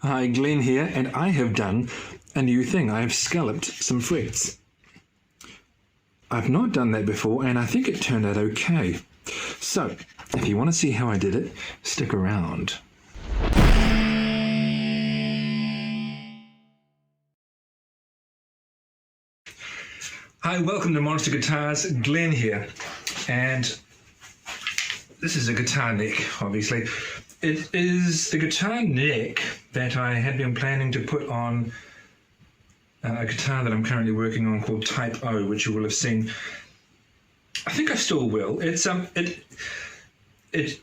Hi, Glenn here, and I have done a new thing. I have scalloped some frets. I've not done that before, and I think it turned out okay. So, if you want to see how I did it, stick around. Hi, welcome to Monster Guitars. Glenn here, and this is a guitar neck, obviously. It is the guitar neck that I had been planning to put on a guitar that I'm currently working on called Type O, which you will have seen. I think I still will. It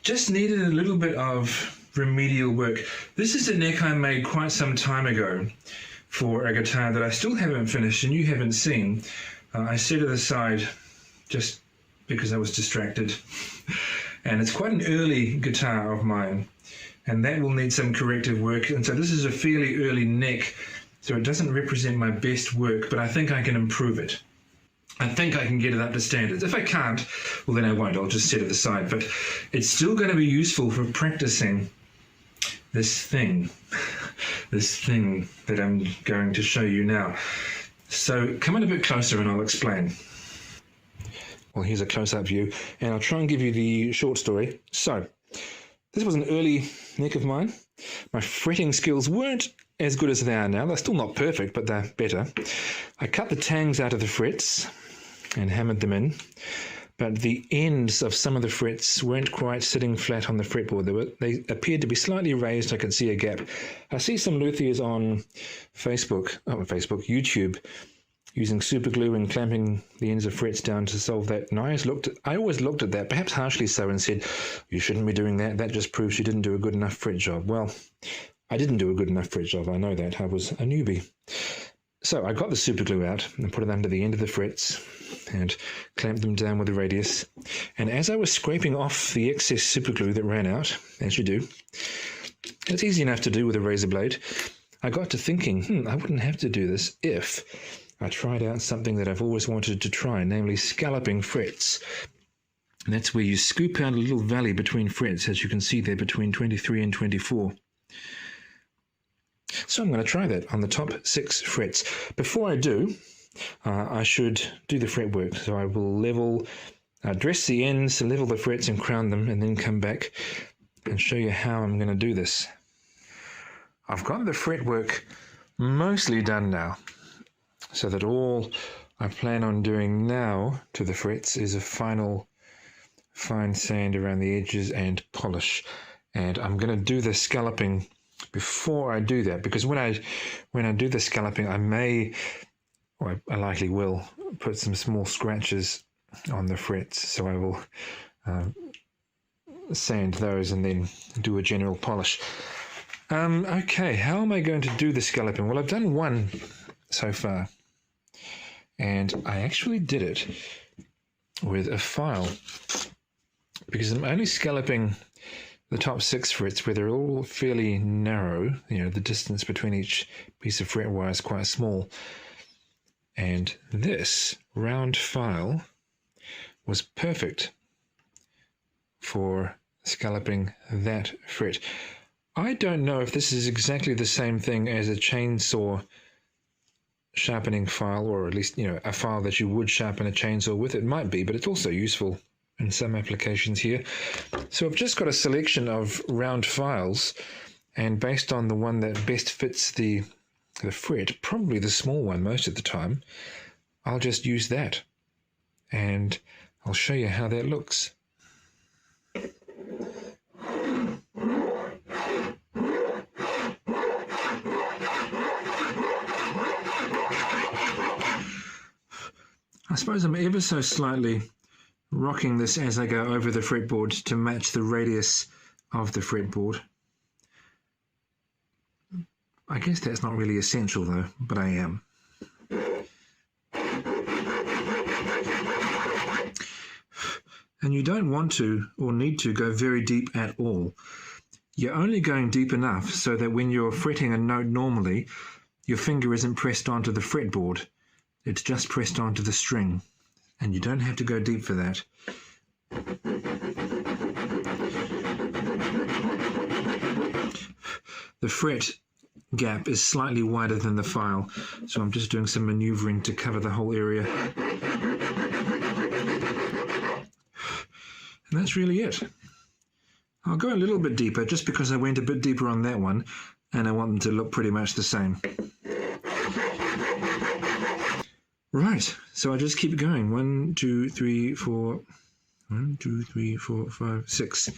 just needed a little bit of remedial work. This is a neck I made quite some time ago for a guitar that I still haven't finished and you haven't seen. I set it aside just because I was distracted. And it's quite an early guitar of mine, and that will need some corrective work. And so this is a fairly early neck, so it doesn't represent my best work, but I think I can improve it. I think I can get it up to standards. If I can't, well then I won't, I'll just set it aside. But it's still going to be useful for practicing this thing that I'm going to show you now. So come in a bit closer and I'll explain. Well, here's a close-up view, and I'll try and give you the short story. So, this was an early neck of mine. My fretting skills weren't as good as they are now. They're still not perfect, but they're better. I cut the tangs out of the frets and hammered them in, but the ends of some of the frets weren't quite sitting flat on the fretboard. They appeared to be slightly raised. I could see a gap. I see some luthiers on YouTube, using super glue and clamping the ends of frets down to solve that. And I always looked at that, perhaps harshly so, and said, you shouldn't be doing that. That just proves you didn't do a good enough fret job. Well, I didn't do a good enough fret job. I know that. I was a newbie. So I got the super glue out and put it under the end of the frets and clamped them down with a radius. And as I was scraping off the excess super glue that ran out, as you do, it's easy enough to do with a razor blade, I got to thinking, I wouldn't have to do this if I tried out something that I've always wanted to try, namely scalloping frets. And that's where you scoop out a little valley between frets, as you can see there, between 23 and 24. So I'm going to try that on the top 6 frets. Before I do, I should do the fretwork. So I will dress the ends, level the frets and crown them, and then come back and show you how I'm going to do this. I've got the fretwork mostly done now, so that all I plan on doing now to the frets is a final fine sand around the edges and polish. And I'm going to do the scalloping before I do that, because when I do the scalloping, I may, or I likely will, put some small scratches on the frets. So I will sand those and then do a general polish. Okay, how am I going to do the scalloping? Well, I've done one so far. And I actually did it with a file, because I'm only scalloping the top 6 frets where they're all fairly narrow. You know, the distance between each piece of fret wire is quite small. And this round file was perfect for scalloping that fret. I don't know if this is exactly the same thing as a chainsaw sharpening file, or at least, a file that you would sharpen a chainsaw with. It might be, but it's also useful in some applications here. So I've just got a selection of round files, and based on the one that best fits the fret, probably the small one most of the time, I'll just use that, and I'll show you how that looks. I suppose I'm ever so slightly rocking this as I go over the fretboard to match the radius of the fretboard. I guess that's not really essential though, but I am. And you don't want to or need to go very deep at all. You're only going deep enough so that when you're fretting a note normally, your finger isn't pressed onto the fretboard. It's just pressed onto the string, and you don't have to go deep for that. The fret gap is slightly wider than the file, so I'm just doing some maneuvering to cover the whole area. And that's really it. I'll go a little bit deeper just because I went a bit deeper on that one and I want them to look pretty much the same. Right, so I just keep going. 1, 2, 3, 4. 1, 2, 3, 4, 5, 6.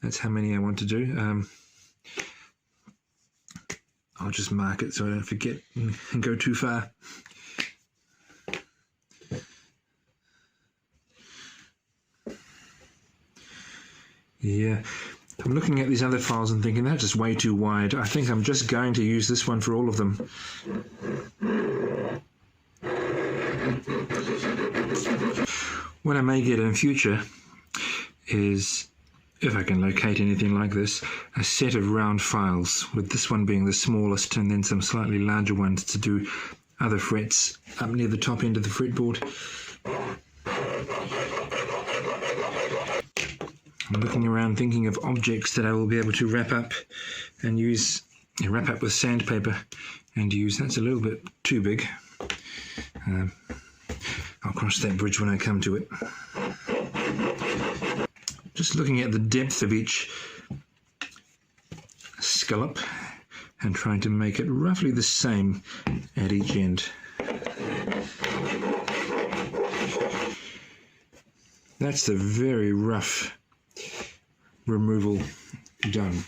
That's how many I want to do. I'll just mark it so I don't forget and go too far. Yeah, I'm looking at these other files and thinking that's just way too wide. I think I'm just going to use this one for all of them. What I may get in future is, if I can locate anything like this, a set of round files, with this one being the smallest and then some slightly larger ones to do other frets up near the top end of the fretboard. I'm looking around thinking of objects that I will be able to wrap up and use, wrap up with sandpaper and use. That's a little bit too big. I'll cross that bridge when I come to it. Just looking at the depth of each scallop and trying to make it roughly the same at each end. That's the very rough removal done.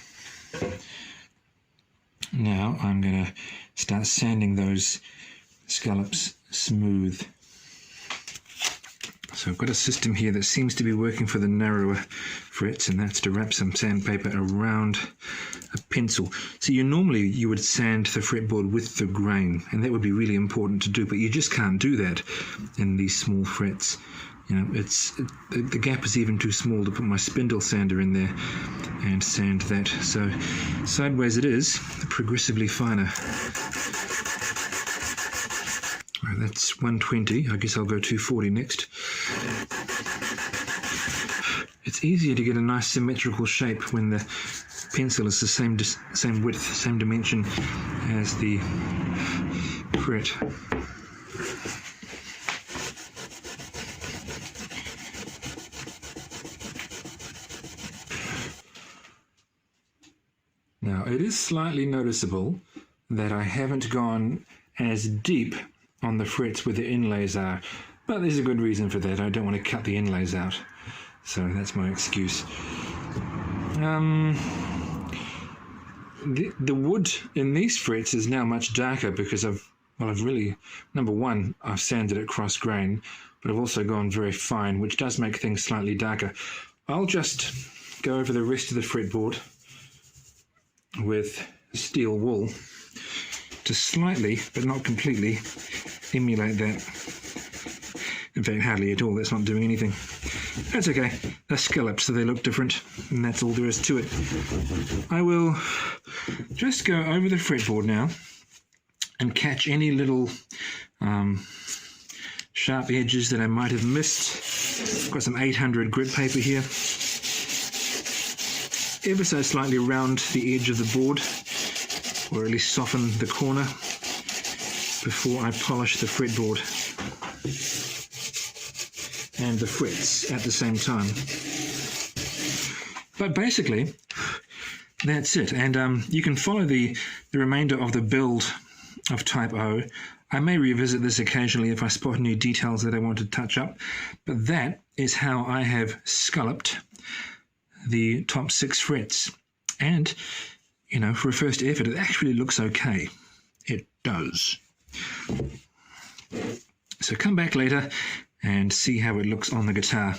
Now I'm going to start sanding those scallops smooth. So I've got a system here that seems to be working for the narrower frets, and that's to wrap some sandpaper around a pencil. So you would sand the fretboard with the grain, and that would be really important to do, but you just can't do that in these small frets. You know, the gap is even too small to put my spindle sander in there and sand that. So sideways it is, progressively finer. Right, that's 120. I guess I'll go 240 next. It's easier to get a nice symmetrical shape when the pencil is the same width, same dimension as the fret. Now, it is slightly noticeable that I haven't gone as deep on the frets where the inlays are, but there's a good reason for that. I don't want to cut the inlays out, so that's my excuse. The wood in these frets is now much darker because I've really, number one, I've sanded it cross grain, but I've also gone very fine, which does make things slightly darker. I'll just go over the rest of the fretboard with steel wool to slightly, but not completely, emulate that. In fact, hardly at all. That's not doing anything. That's okay. They're scallops, so they look different, and that's all there is to it. I will just go over the fretboard now and catch any little sharp edges that I might have missed. I've got some 800 grit paper here. Ever so slightly round the edge of the board, or at least soften the corner before I polish the fretboard and the frets at the same time. But basically, that's it. And you can follow the remainder of the build of Type O. I may revisit this occasionally if I spot new details that I want to touch up, but that is how I have scalloped the top 6 frets. And, you know, for a first effort, it actually looks okay. It does. So come back later and see how it looks on the guitar.